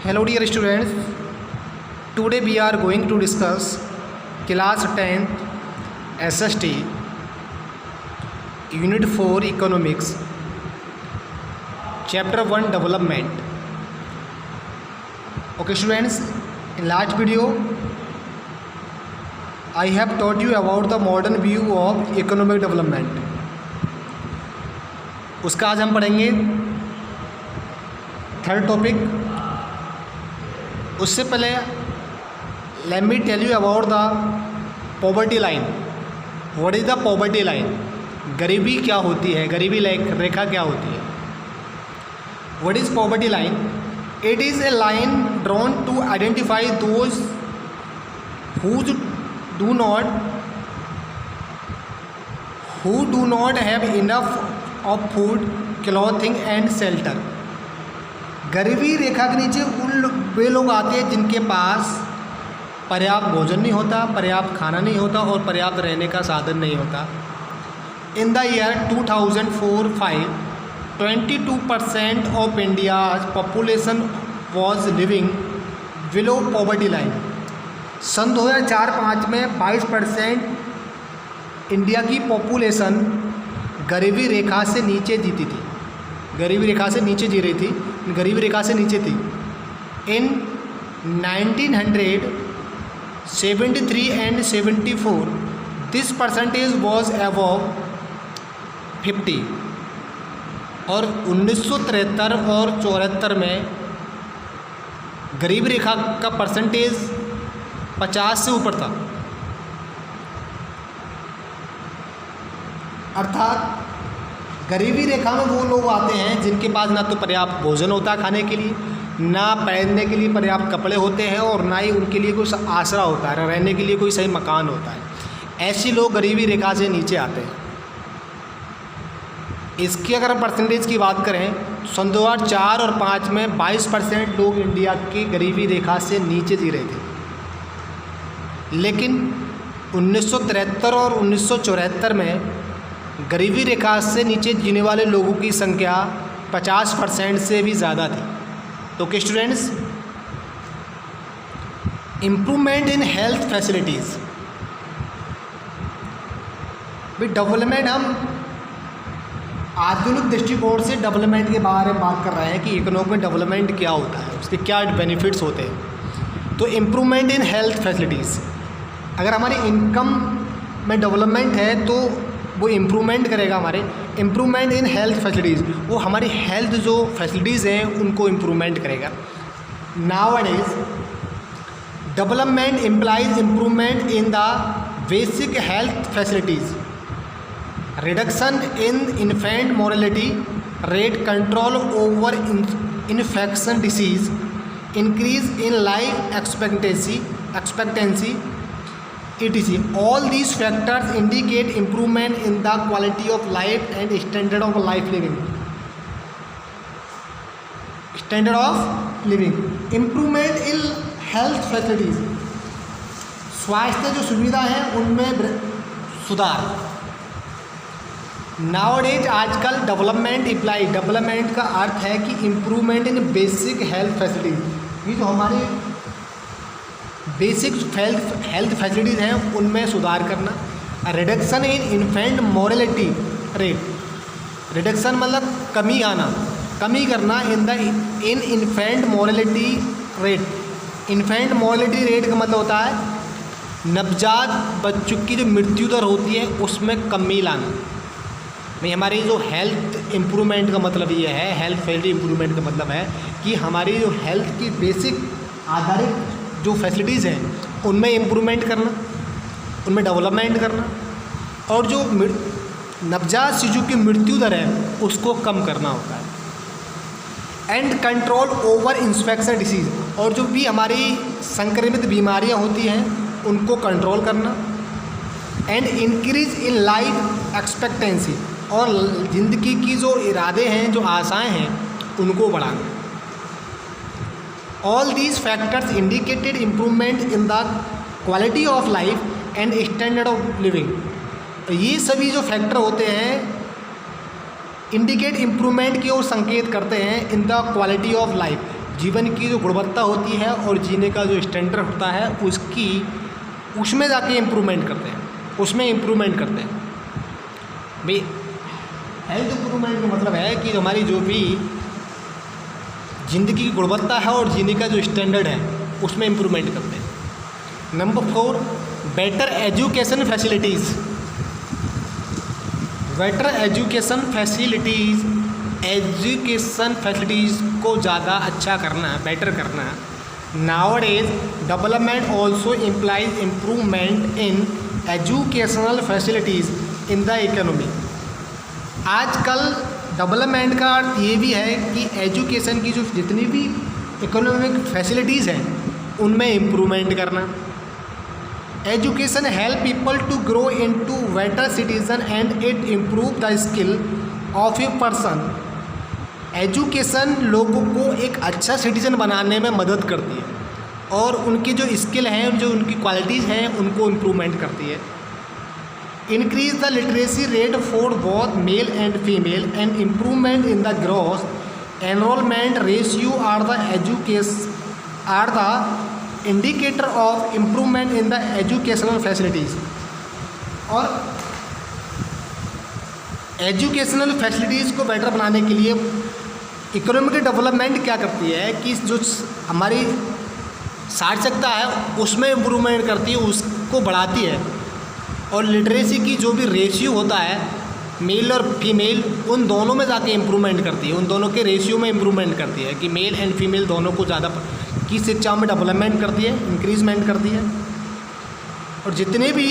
Hello dear students, today we are going to discuss class 10th SST Unit 4 Economics Chapter 1 Development. Okay students, in last video I have taught you about the modern view of economic development. उसका आज हम पढ़ेंगे third topic. उससे पहले let me tell you about the poverty line. What is the poverty line? गरीबी क्या होती है, गरीबी रेखा क्या होती है? What is poverty line? It is a line drawn to identify those who do not have enough of food, clothing and shelter. गरीबी रेखा के नीचे वे लोग आते हैं जिनके पास पर्याप्त भोजन नहीं होता, पर्याप्त खाना नहीं होता और पर्याप्त रहने का साधन नहीं होता. In the year 2004-05 22% of India's population was living below poverty line. सन 2004-05 में 22% इंडिया की पॉपुलेशन गरीबी रेखा से नीचे जीती थी, गरीबी रेखा से नीचे जी रही थी, गरीबी रेखा से नीचे थी. इन 1973 and 74 this percentage was above 50. और 1973 और 74 में गरीबी रेखा का परसेंटेज 50 से ऊपर था. अर्थात गरीबी रेखा में वो लोग आते हैं जिनके पास ना तो पर्याप्त भोजन होता है खाने के लिए, ना पहनने के लिए पर्याप्त कपड़े होते हैं और ना ही उनके लिए कोई आसरा होता है, रहने के लिए कोई सही मकान होता है. ऐसे लोग गरीबी रेखा से नीचे आते हैं. इसकी अगर परसेंटेज की बात करें तो सन 2004 और 5 में 22% लोग इंडिया की गरीबी रेखा से नीचे जी रहे थे. लेकिन 1973 और 1974 में गरीबी रेखा से नीचे जीने वाले लोगों की संख्या 50% से भी ज़्यादा थी. तो के students, improvement in health facilities. भी डेवलपमेंट, हम आधुनिक दृष्टिकोण से डेवलपमेंट के बारे में बात कर रहे हैं कि इकोनॉमिक डेवलपमेंट क्या होता है, उसके क्या बेनिफिट्स होते हैं. तो इम्प्रूवमेंट इन हेल्थ फैसिलिटीज़, अगर हमारी इनकम में डेवलपमेंट है तो वो इम्प्रूवमेंट करेगा. हमारे इम्प्रूवमेंट इन हेल्थ फैसिलिटीज़, वो हमारी हेल्थ जो फैसिलिटीज़ हैं उनको इम्प्रूवमेंट करेगा. Nowadays development implies improvement in the basic health facilities, reduction in infant mortality rate, control over infection disease, increase in life expectancy etc. All these factors indicate improvement in the quality of life and standard of life living. Standard of living. Improvement in health facilities. स्वास्थ्य जो सुविधा है उनमें सुधार. Nowadays आजकल development का अर्थ है कि improvement in basic health facilities. ये जो हमारी बेसिक हेल्थ फैसिलिटीज़ हैं उनमें सुधार करना. Reduction in infant mortality rate, reduction मतलब कमी करना इन infant mortality rate. Infant mortality rate का मतलब होता है नवजात बच्चों की जो मृत्यु दर होती है उसमें कमी लाना. नहीं, हमारी जो हेल्थ इम्प्रूवमेंट का मतलब ये है, हेल्थ फैसिलिटी इम्प्रूवमेंट का मतलब है कि हमारी जो हेल्थ की बेसिक आधारित जो फैसिलिटीज़ हैं उनमें इम्प्रूवमेंट करना, उनमें डेवलपमेंट करना, और जो नवजात शिशु की मृत्यु दर है उसको कम करना होता है. And control over infection disease, और जो भी हमारी संक्रमित बीमारियां होती हैं उनको कंट्रोल करना. And increase in life expectancy, और ज़िंदगी की जो इरादे हैं, जो आशाएं हैं उनको बढ़ाना. All these factors indicated improvement in the quality of life and standard of living. ये सभी जो फैक्टर होते हैं इंडिकेट इम्प्रूवमेंट की ओर संकेत करते हैं in the quality of life, जीवन की जो गुणवत्ता होती है और जीने का जो स्टैंडर्ड होता है उसमें जाके इम्प्रूवमेंट करते हैं, भाई हेल्थ इम्प्रूवमेंट का मतलब है कि हमारी जो भी ज़िंदगी की गुणवत्ता है और जीने का जो स्टैंडर्ड है उसमें इम्प्रूवमेंट करते हैं। Number 4, better education facilities. Education facilities को ज़्यादा अच्छा करना, बेटर करना। Nowadays development also implies improvement in educational facilities in the economy. आजकल डेवलपमेंट का अर्थ ये भी है कि एजुकेशन की जो जितनी भी इकोनॉमिक फैसिलिटीज़ हैं उनमें इम्प्रूवमेंट करना। Education help people to grow into better citizen and it improve the skill of a person. Education लोगों को एक अच्छा सिटीजन बनाने में मदद करती है और उनकी जो स्किल हैं, जो उनकी क्वालिटीज़ हैं, उनको इम्प्रूवमेंट करती है। Increase the literacy rate for both male and female and improvement in the gross enrolment ratio are the indicator of improvement in the educational facilities. और एजुकेशनल फैसिलिटीज़ को बेटर बनाने के लिए इकोनॉमिक डेवलपमेंट क्या करती है कि जो हमारी सार्थकता है उसमें इम्प्रूवमेंट करती है, उसको बढ़ाती है। और लिटरेसी की जो भी रेशियो होता है मेल और फीमेल, उन दोनों में जाके इम्प्रूवमेंट करती है, उन दोनों के रेशियो में इम्प्रूवमेंट करती है कि मेल एंड फीमेल दोनों को ज़्यादा की शिक्षाओं में डेवलपमेंट करती है, इंक्रीजमेंट करती है। और जितने भी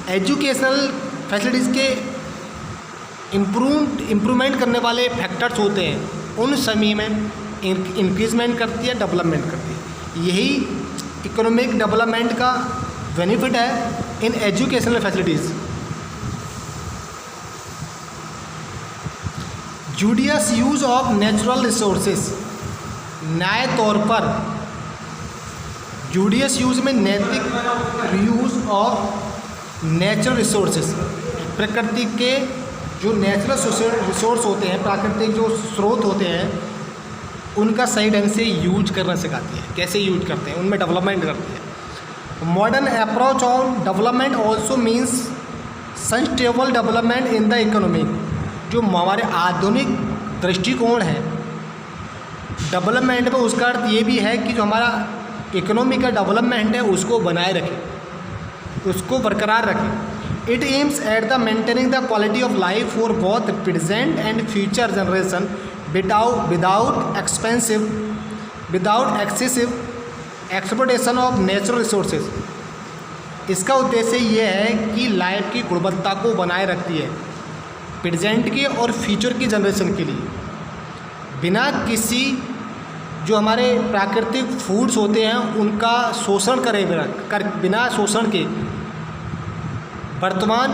एजुकेशनल फैसिलिटीज़ के इम्प्रूवमेंट करने वाले फैक्टर्स होते हैं उन सभी में इंक्रीजमेंट करती है, डेवलपमेंट करती है। यही इकोनॉमिक डेवलपमेंट का बेनिफिट है in educational facilities. Judicious use of natural resources. न्याय तौर पर जूडियस यूज़ में नैतिक यूज़ ऑफ नेचुरल रिसोर्सेज, प्रकृति के जो नेचुरल रिसोर्स होते हैं, प्राकृतिक जो स्रोत होते हैं, उनका सही ढंग से यूज करना सिखाती है, कैसे यूज करते हैं, उनमें डेवलपमेंट करती है। Modern approach on development also means sustainable development in the economy. जो हमारे आधुनिक दृष्टिकोण है डेवलपमेंट में, उसका अर्थ ये भी है कि जो हमारा इकोनॉमी का डेवलपमेंट है उसको बनाए रखें, उसको बरकरार रखें। It aims at the maintaining the quality of life for both present and future generation without excessive exploitation of natural resources. इसका उद्देश्य ये है कि लाइफ की गुणवत्ता को बनाए रखती है प्रेजेंट के और फ्यूचर की जनरेशन के लिए, बिना किसी जो हमारे प्राकृतिक फूड्स होते हैं उनका शोषण बिना शोषण के वर्तमान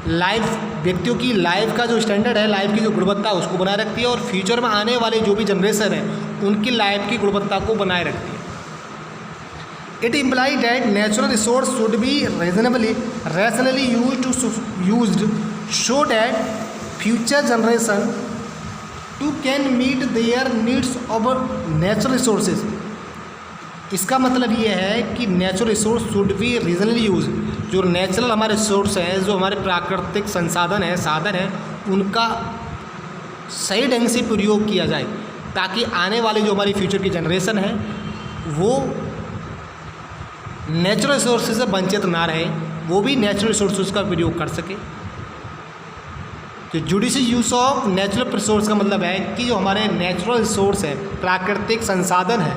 लाइफ व्यक्तियों की लाइफ का जो स्टैंडर्ड है, लाइफ की जो गुणवत्ता है उसको बनाए रखती है और फ्यूचर में आने वाले जो भी जनरेशन है उनकी लाइफ की गुणवत्ता को बनाए रखती है। It imply that natural resource should be rationally used so that future generation too can meet their needs of natural resources. इसका मतलब ये है कि natural resource should be regionally use. जो नेचुरल हमारे रिसोर्स हैं, जो हमारे प्राकृतिक साधन हैं, उनका सही ढंग से प्रयोग किया जाए ताकि आने वाली जो हमारी फ्यूचर की जनरेशन है वो नेचुरल रिसोर्सेज से वंचित ना रहे, वो भी नेचुरल रिसोर्सेज का प्रयोग कर सके। तो judicious use of natural resource का मतलब है कि जो हमारे नेचुरल रिसोर्स है, प्राकृतिक संसाधन है,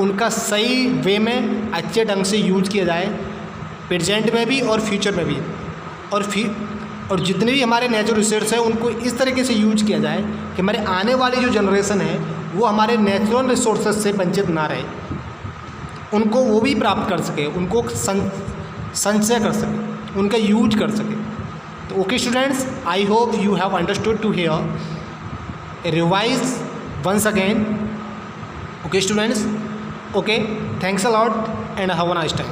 उनका सही वे में अच्छे ढंग से यूज किया जाए प्रेजेंट में भी और फ्यूचर में भी। और जितने भी हमारे नेचुरल रिसोर्स हैं उनको इस तरीके से यूज किया जाए कि हमारे आने वाली जो जनरेशन है वो हमारे नेचुरल रिसोर्सेज से वंचित ना रहे, उनको वो भी प्राप्त कर सके, उनको संचय कर सके, उनका यूज कर सके। तो okay students, I hope you have understood to here revise once again. Okay students, okay, thanks a lot and have a nice time.